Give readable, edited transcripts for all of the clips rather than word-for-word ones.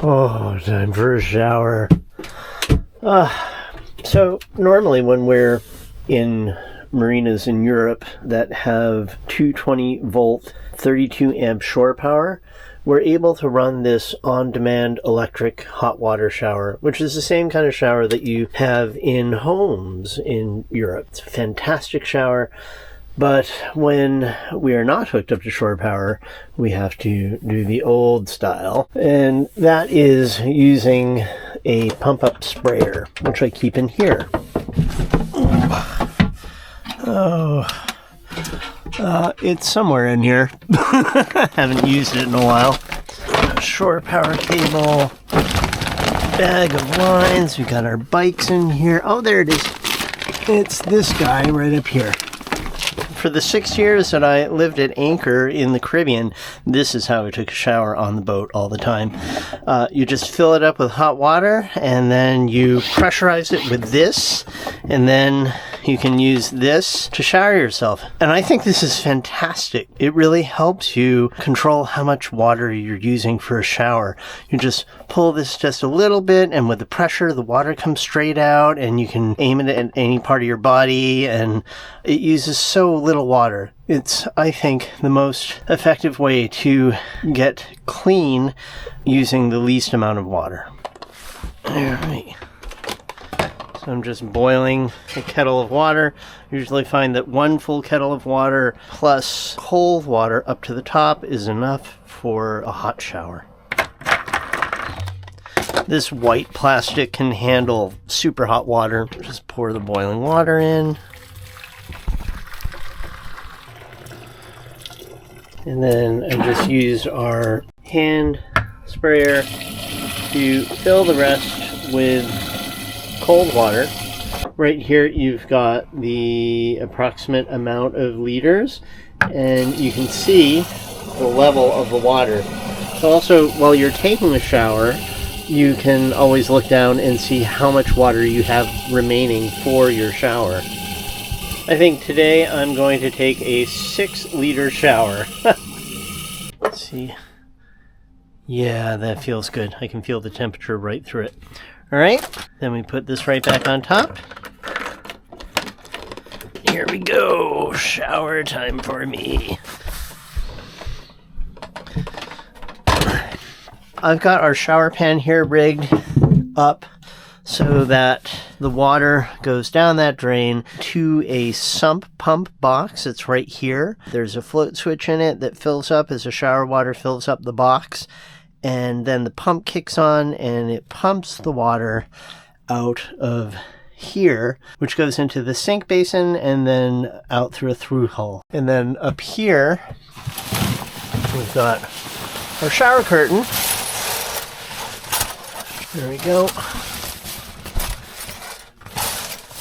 Oh, time for a shower. So normally when we're in marinas in Europe that have 220 volt, 32 amp shore power, we're able to run this on-demand electric hot water shower, which is the same kind of shower that you have in homes in Europe. It's a fantastic shower. But when we are not hooked up to shore power, we have to do the old style. And that is using a pump-up sprayer, which I keep in here. It's somewhere in here. Haven't used it in a while. Shore power cable, bag of lines. We got our bikes in here. Oh, there it is. It's this guy right up here. For the 6 years that I lived at Anchor in the Caribbean, this is how I took a shower on the boat all the time. You just fill it up with hot water, and then you pressurize it with this, and then you can use this to shower yourself. And I think this is fantastic. It really helps you control how much water you're using for a shower. You just pull this just a little bit, and with the pressure, the water comes straight out, and you can aim it at any part of your body, and it uses so little water. It's, I think, the most effective way to get clean using the least amount of water. All right. So I'm just boiling a kettle of water. Usually find that 1 full kettle of water plus cold water up to the top is enough for a hot shower. This white plastic can handle super hot water. Just pour the boiling water in. And then I just use our hand sprayer to fill the rest with cold water. Right here you've got the approximate amount of liters, and you can see the level of the water. So also, while you're taking a shower, you can always look down and see how much water you have remaining for your shower. I think today I'm going to take a 6-liter shower. Let's see. Yeah, that feels good. I can feel the temperature right through it. All right, then we put this right back on top. Here we go. Shower time for me. I've got our shower pan here rigged up so that the water goes down that drain to a sump pump box. It's right here. There's a float switch in it that fills up as the shower water fills up the box. And then the pump kicks on and it pumps the water out of here, which goes into the sink basin and then out through a through hole. And then up here, we've got our shower curtain. There we go.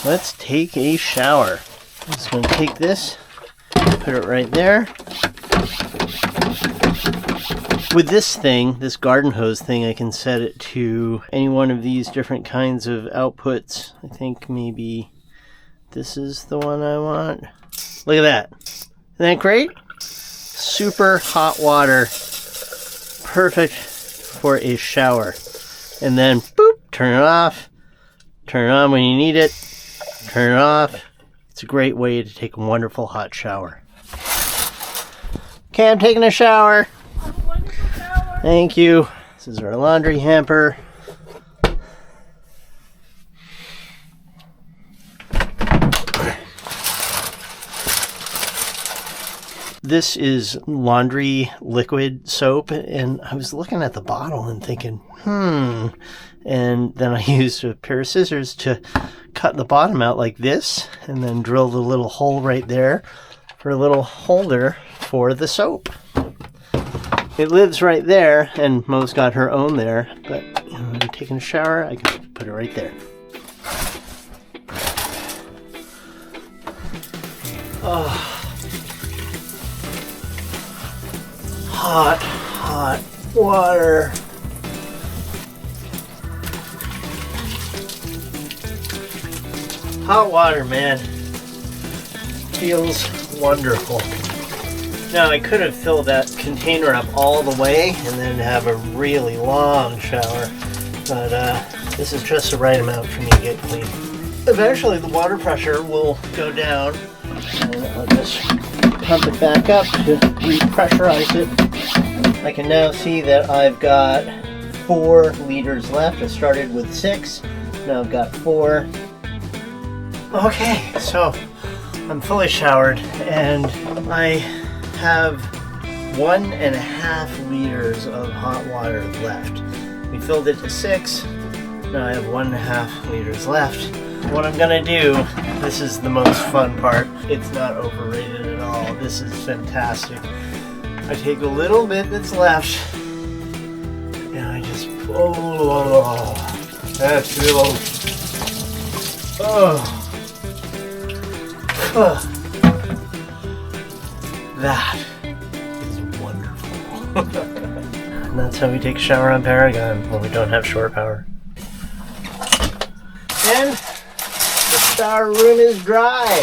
Let's take a shower. I'm just going to take this, put it right there. With this thing, this garden hose thing, I can set it to any one of these different kinds of outputs. I think maybe this is the one I want. Look at that. Isn't that great? Super hot water. Perfect for a shower. And then, boop, turn it off. Turn it on when you need it. Turn it off. It's a great way to take a wonderful hot shower. Okay, I'm taking a shower. Thank you. This is our laundry hamper. This is laundry liquid soap, and I was looking at the bottle and thinking, and then I used a pair of scissors to cut the bottom out like this, and then drill the little hole right there for a little holder for the soap. It lives right there, and Mo's got her own there, but when I'm taking a shower, I can put it right there. Oh. Hot water. Hot water, man. Feels wonderful. Now I could have filled that container up all the way and then have a really long shower, but this is just the right amount for me to get clean. Eventually the water pressure will go down, and I'll just pump it back up to repressurize it. I can now see that I've got 4 liters left. I started with 6, now I've got 4. Okay, so I'm fully showered and I have 1.5 liters of hot water left. We filled it to 6, now I have 1.5 liters left. What I'm gonna do, this is the most fun part, it's not overrated at all, this is fantastic. I take a little bit that's left and I just, that feels, that is wonderful. And that's how we take a shower on Paragon when we don't have shore power. And the shower room is dry.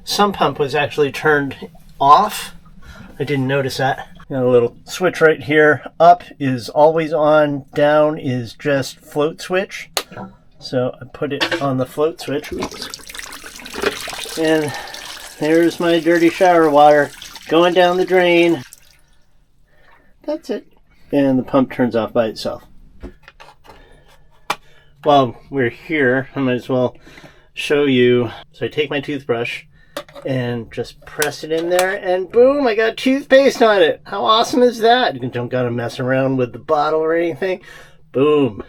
Sump pump was actually turned off. I didn't notice that. Got a little switch right here. Up is always on, down is just float switch. So I put it on the float switch. And there's my dirty shower water going down the drain. That's it. And the pump turns off by itself. While we're here, I might as well show you. So I take my toothbrush and just press it in there, and boom, I got toothpaste on it. How awesome is that? You don't gotta mess around with the bottle or anything. Boom.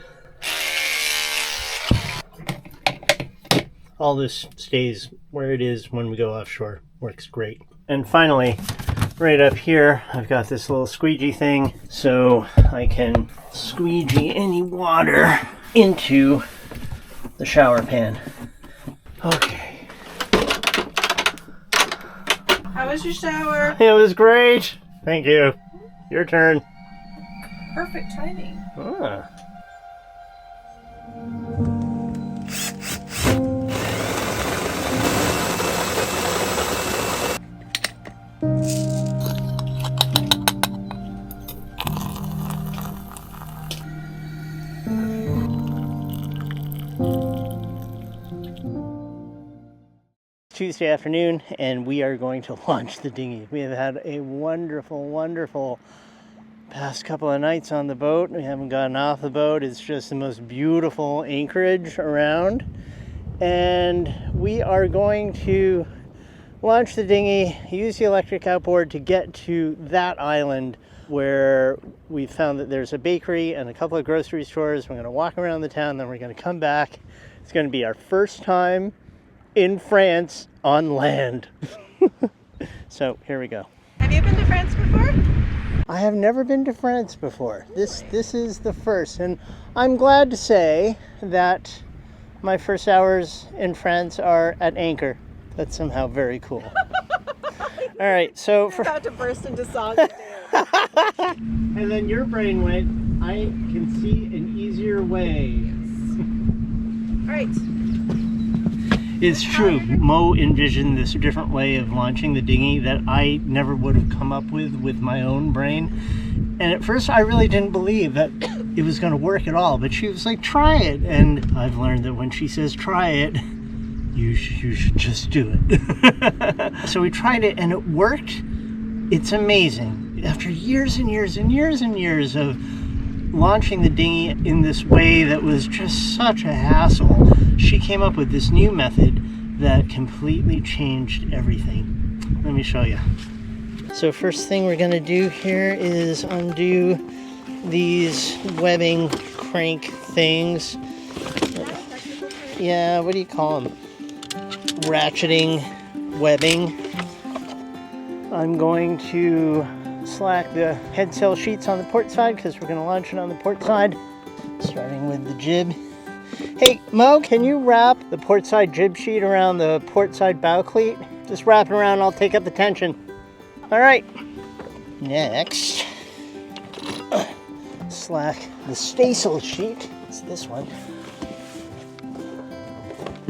All this stays where it is when we go offshore. Works great. And finally, right up here, I've got this little squeegee thing, so I can squeegee any water into the shower pan. Okay. How was your shower? It was great. Thank you. Your turn. Perfect timing. Ah. Tuesday afternoon, and we are going to launch the dinghy. We have had a wonderful past couple of nights on the boat. We haven't gotten off the boat. It's just the most beautiful anchorage around, and we are going to launch the dinghy, use the electric outboard to get to that island where we found that there's a bakery and a couple of grocery stores. We're going to walk around the town, then we're going to come back. It's going to be our first time in France on land. So here we go. Have you been to France before? I have never been to France before. This is the first, and I'm glad to say that my first hours in France are at anchor. That's somehow very cool. All right, so You're about to burst into song. And then your brain went, I can see an easier way. All right. It's true. Mo envisioned this different way of launching the dinghy that I never would have come up with my own brain. And at first I really didn't believe that it was going to work at all, but she was like, try it. And I've learned that when she says try it, you should just do it. So we tried it and it worked. It's amazing. After years and years and years and years of launching the dinghy in this way that was just such a hassle, she came up with this new method that completely changed everything. Let me show you. So first thing we're going to do here is undo these webbing crank things. Yeah, what do you call them? Ratcheting webbing. I'm going to slack the head sail sheets on the port side because we're going to launch it on the port side, starting with the jib. Hey, Mo, can you wrap the port side jib sheet around the port side bow cleat? Just wrap it around, I'll take up the tension. All right. Next, slack the staysail sheet. It's this one.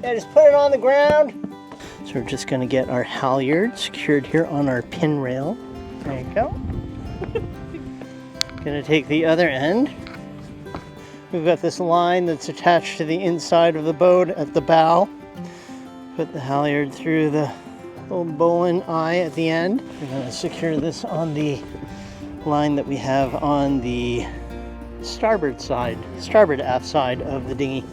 Yeah, just put it on the ground. So we're just gonna get our halyard secured here on our pin rail. There you go. Gonna take the other end. We've got this line that's attached to the inside of the boat at the bow. Put the halyard through the little bowline eye at the end. We're gonna secure this on the line that we have on the starboard aft side of the dinghy.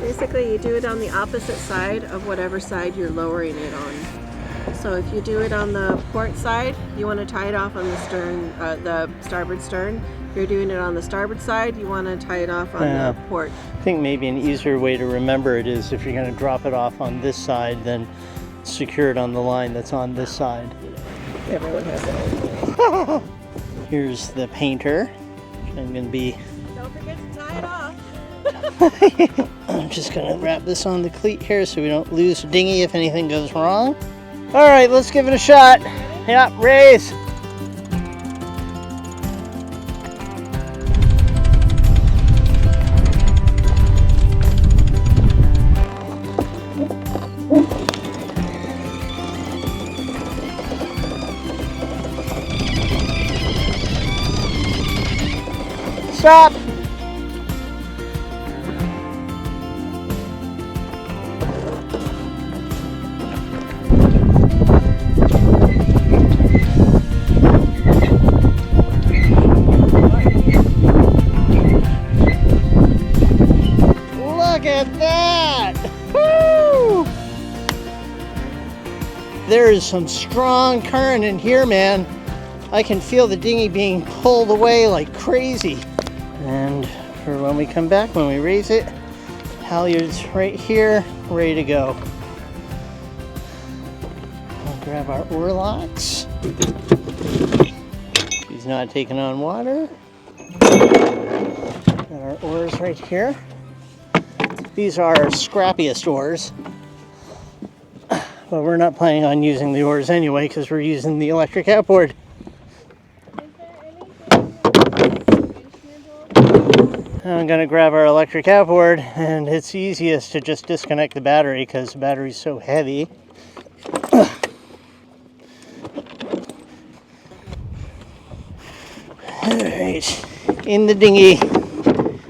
Basically, you do it on the opposite side of whatever side you're lowering it on. So if you do it on the port side, you want to tie it off on the stern, the starboard stern. If you're doing it on the starboard side, you want to tie it off on the port. I think maybe an easier way to remember it is if you're going to drop it off on this side, then secure it on the line that's on this side. Everyone has it. Here's the painter. I'm going to be... Don't forget to tie it off. I'm just going to wrap this on the cleat here so we don't lose the dinghy if anything goes wrong. All right, let's give it a shot. Yeah, raise. Stop! Look at that! Woo! There is some strong current in here, man. I can feel the dinghy being pulled away like crazy. And for when we come back, when we raise it, halyard's right here, ready to go. We'll grab our oar locks. She's not taking on water. Got our oars right here. These are our scrappiest oars. But we're not planning on using the oars anyway because we're using the electric outboard. I'm going to grab our electric outboard, and it's easiest to just disconnect the battery because the battery's so heavy. Alright, in the dinghy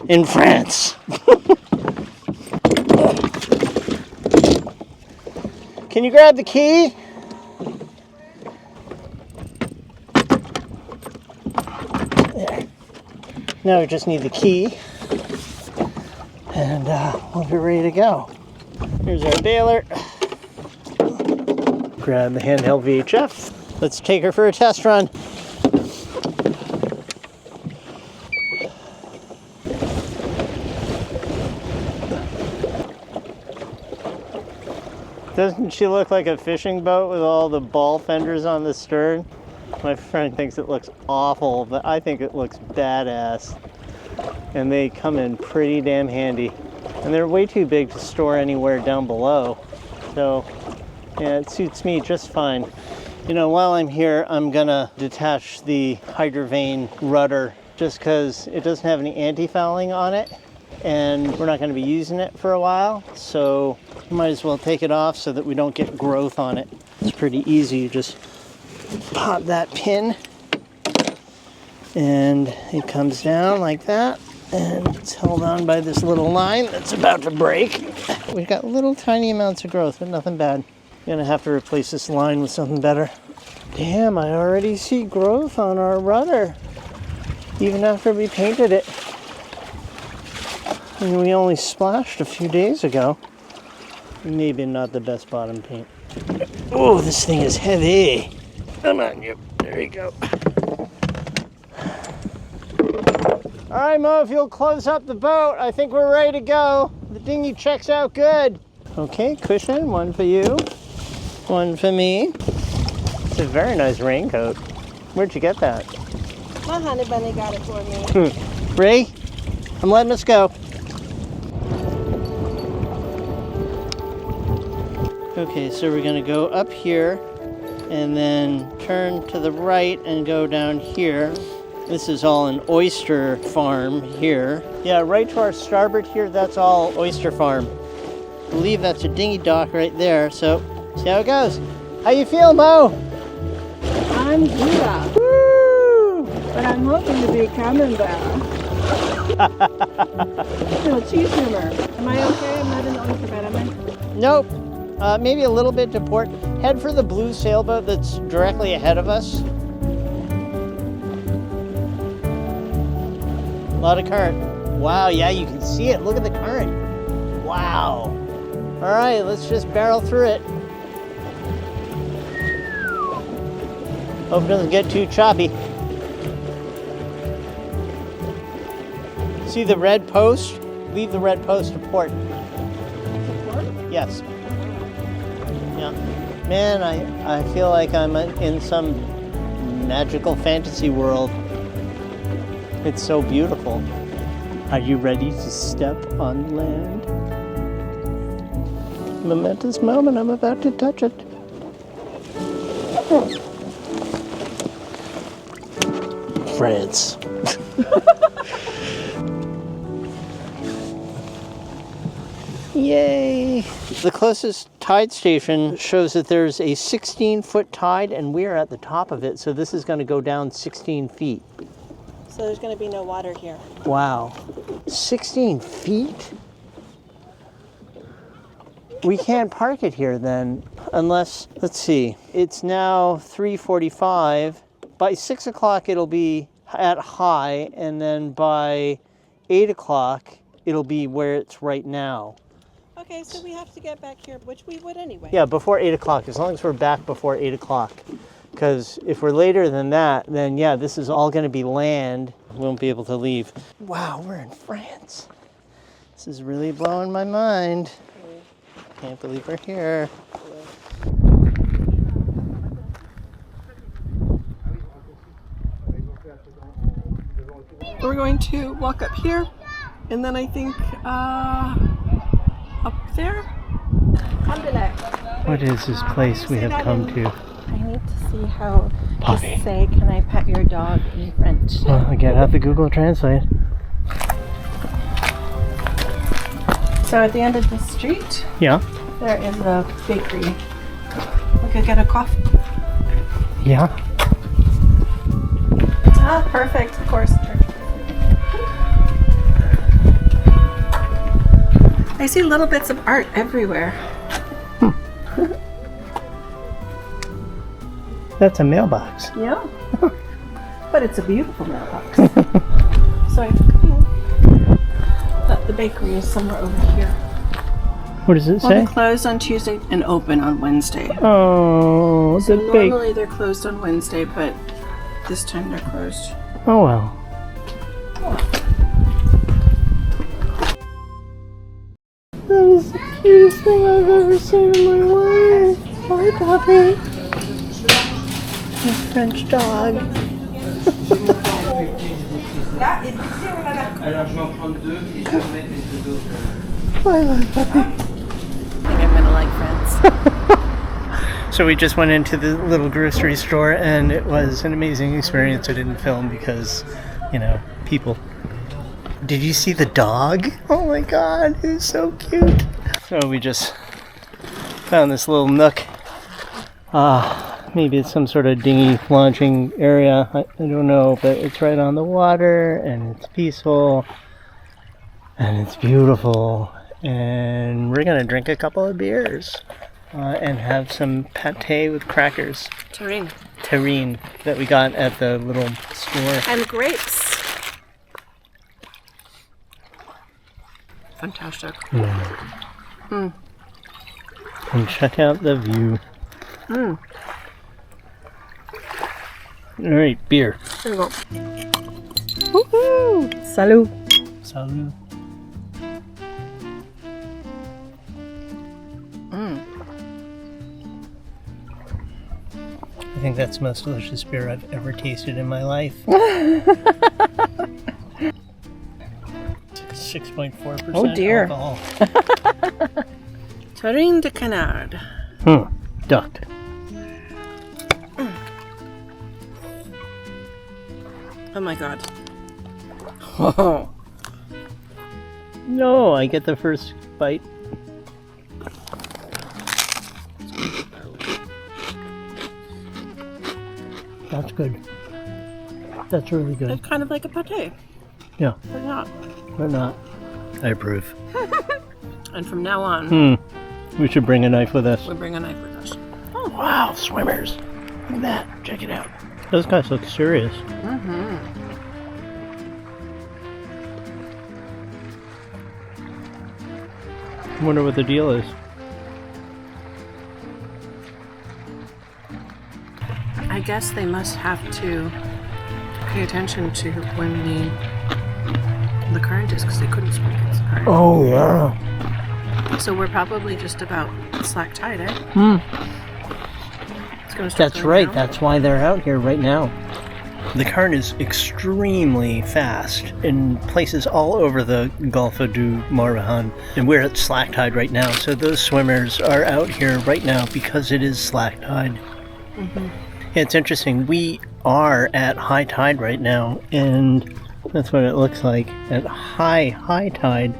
in France. Can you grab the key? There. Now we just need the key, and we'll be ready to go. Here's our baler. Grab the handheld VHF. Let's take her for a test run. Doesn't she look like a fishing boat with all the ball fenders on the stern? My friend thinks it looks awful, but I think it looks badass. And they come in pretty damn handy. And they're way too big to store anywhere down below. So, yeah, it suits me just fine. You know, while I'm here, I'm gonna detach the hydrovane rudder just because it doesn't have any anti-fouling on it. And we're not gonna be using it for a while. So, you might as well take it off so that we don't get growth on it. It's pretty easy. You just pop that pin and it comes down like that, and it's held on by this little line that's about to break. We've got little tiny amounts of growth, but nothing bad. Gonna have to replace this line with something better. Damn, I already see growth on our rudder even after we painted it, and we only splashed a few days ago. Maybe not the best bottom paint. Oh, this thing is heavy. Come on, yep, there you go. All right, Mo, if you'll close up the boat, I think we're ready to go. The dinghy checks out good. Okay, cushion, one for you, one for me. It's a very nice raincoat. Where'd you get that? My honey bunny got it for me. Ray, I'm letting us go. Okay, so we're gonna go up here and then turn to the right and go down here. This is all an oyster farm here. Yeah, right to our starboard here, that's all oyster farm. believe that's a dinghy dock right there. So, see how it goes. How you feel, Mo? I'm good. Woo! But I'm hoping to be camembert. No, cheese swimmer. Am I okay? I'm not in the ultraviolet, am I? Nope. Maybe a little bit to port. Head for the blue sailboat that's directly ahead of us. A lot of current. Wow, yeah, you can see it. Look at the current. Wow. All right, let's just barrel through it. Hope it doesn't get too choppy. See the red post? Leave the red post to port. Yes. Yeah. Man, I feel like I'm in some magical fantasy world. It's so beautiful. Are you ready to step on land? Momentous moment, I'm about to touch it. France. Yay! The closest tide station shows that there's a 16-foot tide and we're at the top of it, so this is going to go down 16 feet. So there's going to be no water here. Wow. 16 feet? We can't park it here then, unless, let's see, it's now 3:45. By 6 o'clock it'll be at high, and then by 8 o'clock it'll be where it's right now. Okay, so we have to get back here, which we would anyway. Yeah, before 8 o'clock, as long as we're back before 8 o'clock. Because if we're later than that, then yeah, this is all going to be land. We won't be able to leave. Wow, we're in France. This is really blowing my mind. Can't believe we're here. We're going to walk up here, and then I think up there. What is this place we have come to? I need to see how Poppy. to say, can I pet your dog in French? Well, I get out the Google Translate. So at the end of the street, Yeah. there is a bakery. We could get a coffee. Yeah. Ah, perfect, of course. I see little bits of art everywhere. That's a mailbox. Yeah. But it's a beautiful mailbox. So I think that the bakery is somewhere over here. What does it Well, say? they're closed on Tuesday and open on Wednesday. Oh, So the bake. normally they're closed on Wednesday, but this time they're closed. Oh well. That is the cutest thing I've ever seen in my life. Hi, Poppy. A French dog. I love Puppy. I think I'm gonna like France. So we just went into the little grocery store and it was an amazing experience. I didn't film because, you know, people. Did you see the dog? Oh my god, it was so cute. So we just found this little nook. Maybe it's some sort of dinghy launching area. I don't know, but it's right on the water and it's peaceful and it's beautiful. And we're gonna drink a couple of beers and have some pate with crackers. Terrine that we got at the little store. And grapes. Fantastic. And check out the view. Alright, beer. There we go. Woohoo! Salut! Salut. I think that's the most delicious beer I've ever tasted in my life. 6.4% Oh dear. alcohol. Terrine de Canard. Ducked. Oh my god. No, I get the first bite. That's good. That's really good. It's kind of like a pate, Yeah, but not. but not. I approve. And from now on, We should bring a knife with us. we bring a knife with us. Oh, wow, swimmers. Look at that. Check it out. Those guys look serious. Mm-hmm. I wonder what the deal is. I guess they must have to pay attention to when the current is, because they couldn't swim against the current. Oh, yeah. So we're probably just about slack tide, eh? It's gonna start That's going right. down. That's why they're out here right now. The current is extremely fast in places all over the Gulf of Larmor-Baden, and we're at slack tide right now. So those swimmers are out here right now because it is slack tide. Mm-hmm. It's interesting. We are at high tide right now, and that's what it looks like at high tide.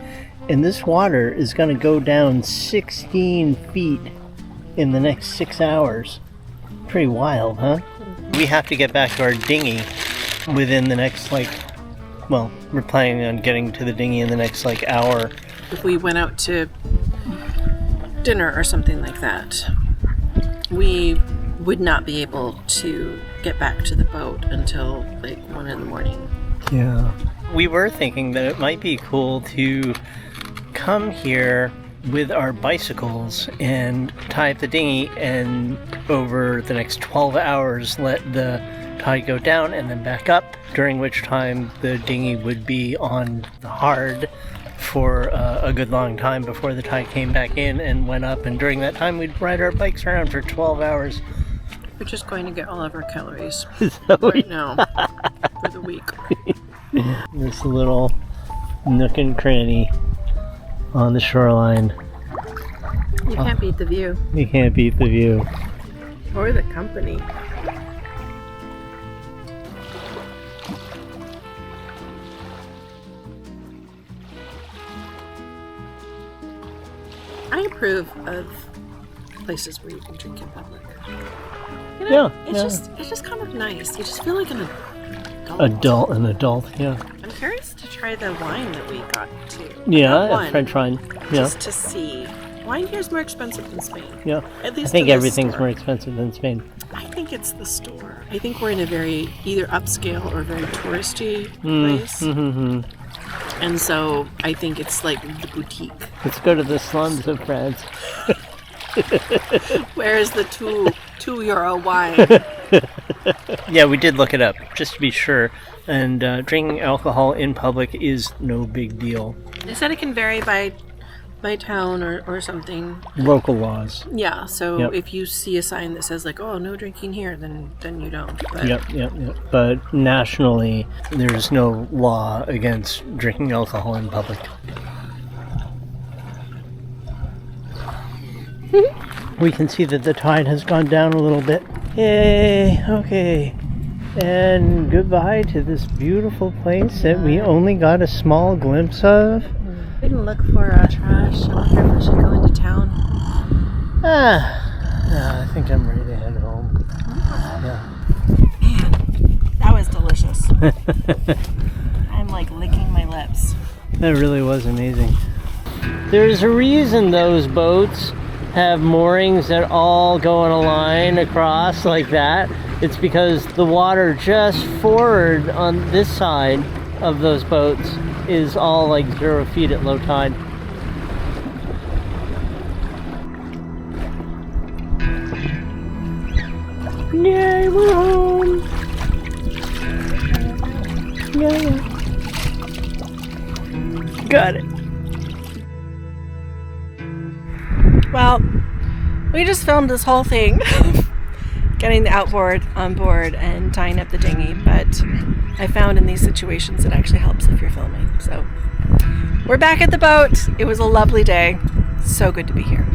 And this water is going to go down 16 feet in the next 6 hours. Pretty wild, huh? We have to get back to our dinghy within the next, we're planning on getting to the dinghy in the next, hour. If we went out to dinner or something like that, we would not be able to get back to the boat until 1 in the morning. Yeah. We were thinking that it might be cool to come here with our bicycles and tie up the dinghy, and over the next 12 hours let the tide go down and then back up, during which time the dinghy would be on the hard for a good long time before the tide came back in and went up, and during that time we'd ride our bikes around for 12 hours. We're just going to get all of our calories So right now for the week. this little nook and cranny on the shoreline. You can't beat the view You can't beat the view. or the company. I approve of places where you can drink in public. You know, Yeah, it's just kind of nice. You just feel like an adult. An adult, yeah. I'm curious to try the wine that we got too. Yeah, Not a one, French wine. Yeah, just to see. Wine here is more expensive than Spain. yeah. At I least think in the everything's store. more expensive than Spain. I think it's the store. I think we're in a very either upscale or very touristy place. Mm-hmm. And so I think it's like the boutique. Let's go to the slums of France. Where is the €2 wine? Yeah, we did look it up, just to be sure. And drinking alcohol in public is no big deal. They said it can vary by town or something. Local laws. Yeah, so Yep. if you see a sign that says oh, no drinking here, then you don't. But Yep. But nationally, there's no law against drinking alcohol in public. We can see that the tide has gone down a little bit. Yay, okay. And goodbye to this beautiful place that we only got a small glimpse of. we didn't look for trash. I wonder if we should go into town. I think I'm ready to head home. Yeah. That was delicious. I'm licking my lips. That really was amazing. There's a reason those boats have moorings that all go in a line across like that. It's because the water just forward on this side of those boats is all 0 feet at low tide. Yay, we're home! Yeah. Got it. Well, we just filmed this whole thing, getting the outboard on board and tying up the dinghy, but I found in these situations it actually helps if you're filming. So we're back at the boat. It was a lovely day. So good to be here.